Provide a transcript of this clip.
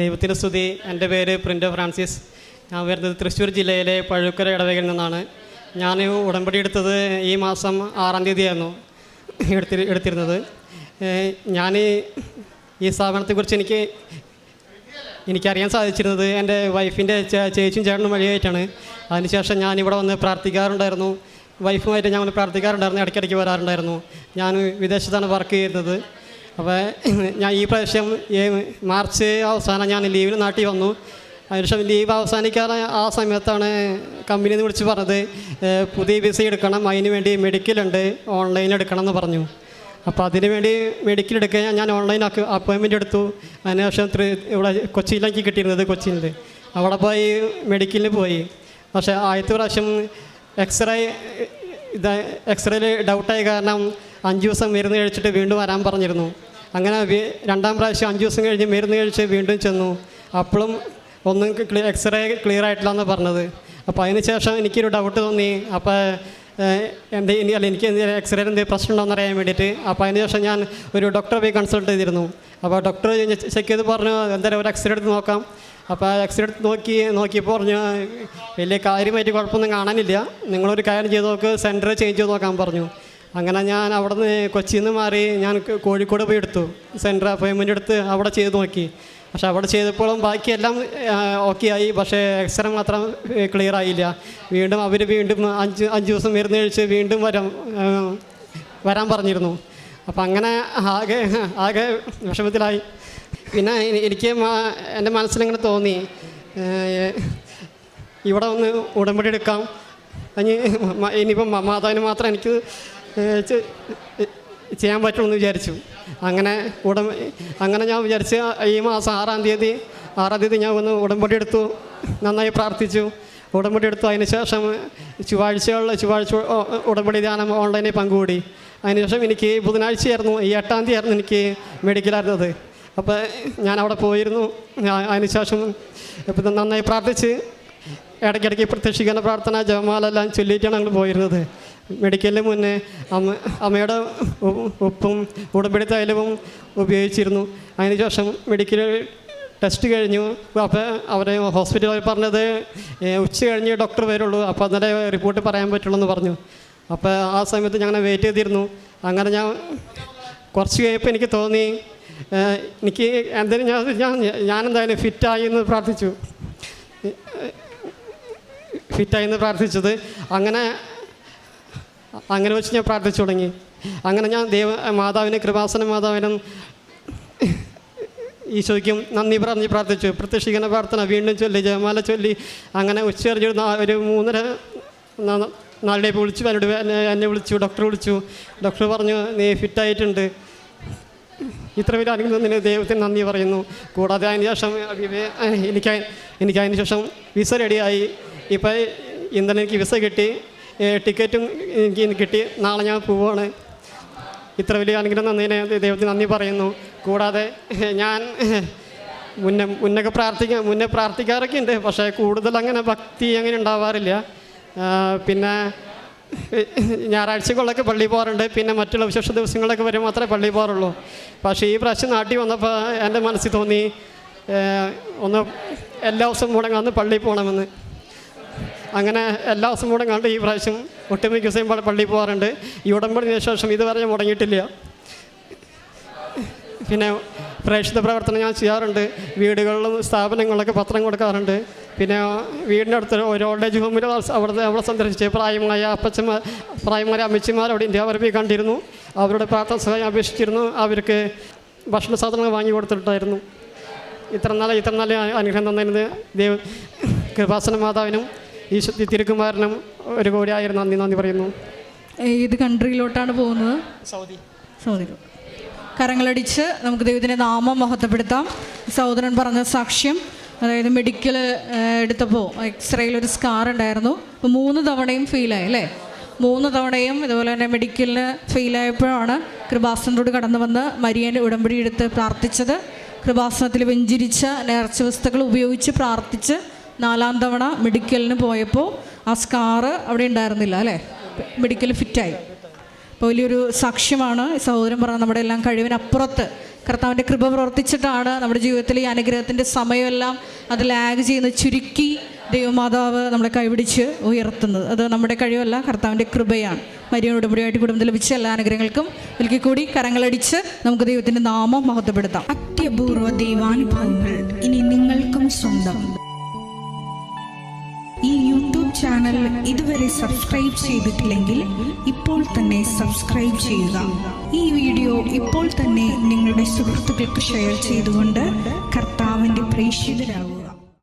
ദൈവത്തിൻ്റെ സ്തുതി. എൻ്റെ പേര് പ്രിൻറ്റോ ഫ്രാൻസിസ്. ഞാൻ വരുന്നത് തൃശ്ശൂർ ജില്ലയിലെ പഴുക്കര ഇടവകയിൽ നിന്നാണ്. ഞാൻ ഉടമ്പടി എടുത്തത് ഈ മാസം 6-ാം തീയതിയായിരുന്നു എടുത്തിരുന്നത്. ഞാൻ ഈ സ്ഥാപനത്തെക്കുറിച്ച് എനിക്കറിയാൻ സാധിച്ചിരുന്നത് എൻ്റെ വൈഫിൻ്റെ ചേച്ചിയും ചേട്ടനും വഴിയായിട്ടാണ്. അതിനുശേഷം ഞാനിവിടെ വന്ന് പ്രാർത്ഥിക്കാറുണ്ടായിരുന്നു. വൈഫുമായിട്ട് ഞാൻ പ്രാർത്ഥിക്കാറുണ്ടായിരുന്നു, ഇടയ്ക്കിടയ്ക്ക് വരാറുണ്ടായിരുന്നു. ഞാൻ വിദേശത്താണ് വർക്ക് ചെയ്യുന്നത്. അപ്പോൾ ഞാൻ ഈ പ്രാവശ്യം മാർച്ച് അവസാനം ഞാൻ ലീവിന് നാട്ടിൽ വന്നു. അതിനുശേഷം ലീവ് അവസാനിക്കാതെ ആ സമയത്താണ് കമ്പനിയിൽ നിന്ന് വിളിച്ച് പറഞ്ഞത് പുതിയ വിസ എടുക്കണം, അതിന് വേണ്ടി മെഡിക്കലുണ്ട്, ഓൺലൈൻ എടുക്കണം എന്ന് പറഞ്ഞു. അപ്പോൾ അതിന് വേണ്ടി മെഡിക്കൽ എടുക്കാൻ ഞാൻ ഓൺലൈൻ അപ്പോയിൻമെൻ്റ് എടുത്തു. അതിനുശേഷം ഇവിടെ കൊച്ചിയിലേക്ക് കിട്ടിയിരുന്നത്, കൊച്ചിയിൽ അവിടെ പോയി മെഡിക്കലിന് പോയി. പക്ഷേ ആദ്യത്തെ പ്രാവശ്യം എക്സ്റേയിൽ ഡൗട്ടായ കാരണം 5 ദിവസം മരുന്ന് കഴിച്ചിട്ട് വീണ്ടും വരാൻ പറഞ്ഞിരുന്നു. അങ്ങനെ 2-ാം പ്രാവശ്യം 5 ദിവസം കഴിഞ്ഞ് മരുന്ന് കഴിച്ച് വീണ്ടും ചെന്നു. അപ്പോഴും ഒന്നും എക്സ്റേ ക്ലിയർ ആയിട്ടില്ലെന്ന് പറഞ്ഞത്. അപ്പോൾ അതിന് ശേഷം എനിക്കൊരു ഡൗട്ട് തോന്നി. അപ്പോൾ എനിക്ക് എക്സ്റേയിൽ എന്തെങ്കിലും പ്രശ്നമുണ്ടോയെന്ന് അറിയാൻ വേണ്ടിയിട്ട്. അപ്പോൾ അതിന് ശേഷം ഞാൻ ഒരു ഡോക്ടറെ പോയി കൺസൾട്ട് ചെയ്തിരുന്നു. അപ്പോൾ ഡോക്ടർ ചെക്ക് ചെയ്ത് പറഞ്ഞു എന്തായാലും ഒരു എക്സ്റേ എടുത്ത് നോക്കാം. അപ്പോൾ എക്സ്റേ എടുത്ത് നോക്കിയപ്പോൾ പറഞ്ഞു വലിയ കാര്യമായിട്ട് കുഴപ്പമൊന്നും കാണാനില്ല, നിങ്ങളൊരു കാര്യം ചെയ്ത് നോക്ക്, സെൻറ്റർ ചേഞ്ച് ചെയ്ത് നോക്കാൻ പറഞ്ഞു. അങ്ങനെ ഞാൻ അവിടെ നിന്ന് കൊച്ചിയിൽ നിന്ന് മാറി ഞാൻ കോഴിക്കോട് പോയി എടുത്തു. സെൻറ്റർ അപ്പോയിൻമെൻ്റ് എടുത്ത് അവിടെ ചെയ്ത് നോക്കി. പക്ഷേ അവിടെ ചെയ്തപ്പോഴും ബാക്കിയെല്ലാം ഓക്കെ ആയി. പക്ഷേ എക്സ്റേ മാത്രം ക്ലിയർ ആയില്ല. വീണ്ടും അവർ വീണ്ടും 5 ദിവസം മരുന്ന് കഴിച്ച് വീണ്ടും വരാൻ പറഞ്ഞിരുന്നു. അപ്പം അങ്ങനെ ആകെ വിഷമത്തിലായി. പിന്നെ എനിക്ക് എൻ്റെ മനസ്സിലിങ്ങനെ തോന്നി ഇവിടെ ഒന്ന് ഉടമ്പടി എടുക്കാം, ഇനിയിപ്പം മാതാവിന് മാത്രം എനിക്ക് ചെയ്യാൻ പറ്റുള്ളൂ എന്ന് വിചാരിച്ചു. അങ്ങനെ ഞാൻ വിചാരിച്ച് ഈ മാസം 6-ാം തീയതി ഞാൻ ഒന്ന് ഉടമ്പടി എടുത്തു, നന്നായി പ്രാർത്ഥിച്ചു, ഉടമ്പടി എടുത്തു. അതിന് ശേഷം ചൊവ്വാഴ്ച ഉടമ്പടി ധ്യാനം ഓൺലൈനിൽ പങ്കുകൂടി. അതിനുശേഷം എനിക്ക് ബുധനാഴ്ചയായിരുന്നു, ഈ 8-ാം തീയതി ആയിരുന്നു എനിക്ക് മെഡിക്കലായിരുന്നത്. അപ്പോൾ ഞാൻ അവിടെ പോയിരുന്നു. അതിനുശേഷം ഇപ്പം നന്നായി പ്രാർത്ഥിച്ച് ഇടയ്ക്കിടയ്ക്ക് പ്രത്യക്ഷിക്കുന്ന പ്രാർത്ഥന ജപമാലെല്ലാം ചൊല്ലിയിട്ടാണ് ഞങ്ങൾ പോയിരുന്നത്. മെഡിക്കലിന് മുന്നേ അമ്മയുടെ ഉപ്പും ഉടമ്പടി തൈലവും ഉപയോഗിച്ചിരുന്നു. അതിനുശേഷം മെഡിക്കൽ ടെസ്റ്റ് കഴിഞ്ഞു. അപ്പോൾ അവർ ഹോസ്പിറ്റലിൽ പറഞ്ഞത് ഉച്ച കഴിഞ്ഞ് ഡോക്ടർ വരുള്ളൂ, അപ്പോൾ അതിൻ്റെ റിപ്പോർട്ട് പറയാൻ പറ്റുള്ളൂ എന്ന് പറഞ്ഞു. അപ്പോൾ ആ സമയത്ത് ഞങ്ങൾ വെയിറ്റ് ചെയ്തിരുന്നു. അങ്ങനെ ഞാൻ കുറച്ച് കഴിയുമ്പോൾ എനിക്ക് തോന്നി എനിക്ക് എന്തെങ്കിലും ഞാനെന്തായാലും ഫിറ്റായി എന്ന് പ്രാർത്ഥിച്ചത്. അങ്ങനെ വെച്ച് ഞാൻ പ്രാർത്ഥിച്ചു തുടങ്ങി. അങ്ങനെ ഞാൻ മാതാവിനും കൃപാസന മാതാവിനും ഈശോയ്ക്കും നന്ദി പറഞ്ഞ് പ്രാർത്ഥിച്ചു. പ്രത്യക്ഷിക്കുന്ന പ്രാർത്ഥന വീണ്ടും ചൊല്ലി, ജപമാല ചൊല്ലി. അങ്ങനെ ഉച്ചകഴിഞ്ഞ് ഒരു 3:30-4 എന്നെ വിളിച്ചു, ഡോക്ടർ വിളിച്ചു. ഡോക്ടർ പറഞ്ഞു നീ ഫിറ്റായിട്ടുണ്ട്. ഇത്ര വലിയ അനുഗ്രഹത്തിന് ദൈവത്തിന് നന്ദി പറയുന്നു. കൂടാതെ അതിന് ശേഷം എനിക്ക് അതിന് ശേഷം വിസ റെഡിയായി. ഇപ്പം ഇന്നലെ എനിക്ക് വിസ കിട്ടി, ടിക്കറ്റും എനിക്ക് കിട്ടി. നാളെ ഞാൻ പോവുകയാണ്. ഇത്ര വലിയ അനുഗ്രഹം തന്നതിന് ദൈവത്തിന് നന്ദി പറയുന്നു. കൂടാതെ ഞാൻ മുന്നേ പ്രാർത്ഥിക്കാറൊക്കെ ഉണ്ട്, പക്ഷേ കൂടുതൽ അങ്ങനെ ഭക്തി അങ്ങനെ ഉണ്ടാവാറില്ല. പിന്നെ ഞായറാഴ്ചകളിലൊക്കെ പള്ളിയിൽ പോകാറുണ്ട്, പിന്നെ മറ്റുള്ള വിശേഷ ദിവസങ്ങളിലൊക്കെ വരെ മാത്രമേ പള്ളിയിൽ പോകാറുള്ളൂ. പക്ഷേ ഈ പ്രാവശ്യം നാട്ടിൽ വന്നപ്പോൾ എൻ്റെ മനസ്സിൽ തോന്നി ഒന്ന് എല്ലാ ദിവസവും മുടങ്ങാന്ന് പള്ളിയിൽ പോകണമെന്ന്. അങ്ങനെ എല്ലാ ദിവസവും മുടങ്ങാണ്ട് ഈ പ്രാവശ്യം ഒട്ടുമിക്ക ദിവസം പള്ളിയിൽ പോകാറുണ്ട്. ഈ ഉടമ്പടിന് ശേഷം ഇതുവരെ ഞാൻ മുടങ്ങിയിട്ടില്ല. പിന്നെ പ്രേക്ഷിത പ്രവർത്തനം ഞാൻ ചെയ്യാറുണ്ട്. വീടുകളിലും സ്ഥാപനങ്ങളിലൊക്കെ പത്രം കൊടുക്കാറുണ്ട്. പിന്നെ വീടിൻ്റെ അടുത്ത് ഒരു ഓൾഡ് ഏജ് ഹോമിൽ അവിടെ സന്ദർശിച്ച് പ്രായമായ അമ്മച്ചിമാർ അവിടെ ഉണ്ട്, അവരെ പോയി കണ്ടിരുന്നു. അവരുടെ പ്രാർത്ഥന സഹായം അപേക്ഷിച്ചിരുന്നു. അവർക്ക് ഭക്ഷണ സാധനങ്ങൾ വാങ്ങി കൊടുത്തിട്ടായിരുന്നു. ഇത്ര നല്ല അനുഗ്രഹം തന്നതിന് കൃപാസന മാതാവിനും ഈശോ തിരുക്കുമാരനും 1 കോടി നന്ദി പറയുന്നു. ഏത് കൺട്രിയിലോട്ടാണ് പോകുന്നത്? സൗദിയിലോട്ട്. കരങ്ങളടിച്ച് നമുക്ക് ദൈവത്തിൻ്റെ നാമം മഹത്വപ്പെടുത്താം. സഹോദരൻ പറഞ്ഞ സാക്ഷ്യം, അതായത് മെഡിക്കൽ എടുത്തപ്പോൾ എക്സ്റേയിൽ ഒരു സ്കാർ ഉണ്ടായിരുന്നു. അപ്പോൾ 3 തവണയും ഫെയിലായി അല്ലേ? 3 തവണയും ഇതുപോലെ തന്നെ മെഡിക്കലിന് ഫെയിലായപ്പോഴാണ് കൃപാസനത്തോട് കടന്നു വന്ന് മരിയൻ്റെ ഉടമ്പടി എടുത്ത് പ്രാർത്ഥിച്ചത്. കൃപാസനത്തിൽ വെഞ്ചിരിച്ച നേർച്ച വസ്തുക്കൾ ഉപയോഗിച്ച് പ്രാർത്ഥിച്ച് 4-ാം തവണ മെഡിക്കലിന് പോയപ്പോൾ ആ സ്കാറ് അവിടെ ഉണ്ടായിരുന്നില്ല അല്ലേ? മെഡിക്കൽ ഫിറ്റായി. അപ്പോൾ വലിയൊരു സാക്ഷ്യമാണ് സഹോദരൻ പറഞ്ഞ നമ്മുടെ എല്ലാം കഴിവിനപ്പുറത്ത് കർത്താവിൻ്റെ കൃപ പ്രവർത്തിച്ചിട്ടാണ് നമ്മുടെ ജീവിതത്തിൽ ഈ അനുഗ്രഹത്തിൻ്റെ സമയമെല്ലാം അത് ലാഗ് ചെയ്യുന്നത് ചുരുക്കി ദൈവമാതാവ് നമ്മളെ കൈപിടിച്ച് ഉയർത്തുന്നത്. അത് നമ്മുടെ കഴിവല്ല, കർത്താവിൻ്റെ കൃപയാണ്. മരിയൻ ഉടമ്പടിയായിട്ട് കുടുംബത്തിൽ ലഭിച്ച എല്ലാ അനുഗ്രഹങ്ങൾക്കും ഒരിക്കൽ കൂടി കരങ്ങളടിച്ച് നമുക്ക് ദൈവത്തിൻ്റെ നാമം മഹത്വപ്പെടുത്താം. അത്യപൂർവ ദൈവാനുഭവങ്ങൾ ഇനി നിങ്ങൾക്കും സ്വന്തം. ഈ യൂട്യൂബ് ചാനൽ ഇതുവരെ സബ്സ്ക്രൈബ് ചെയ്തിട്ടില്ലെങ്കിൽ ഇപ്പോൾ തന്നെ സബ്സ്ക്രൈബ് ചെയ്യുക. ഈ വീഡിയോ ഇപ്പോൾ തന്നെ നിങ്ങളുടെ സുഹൃത്തുക്കൾക്ക് ഷെയർ ചെയ്തുകൊണ്ട് കർത്താവിൻ്റെ പ്രേക്ഷിതരാകുക.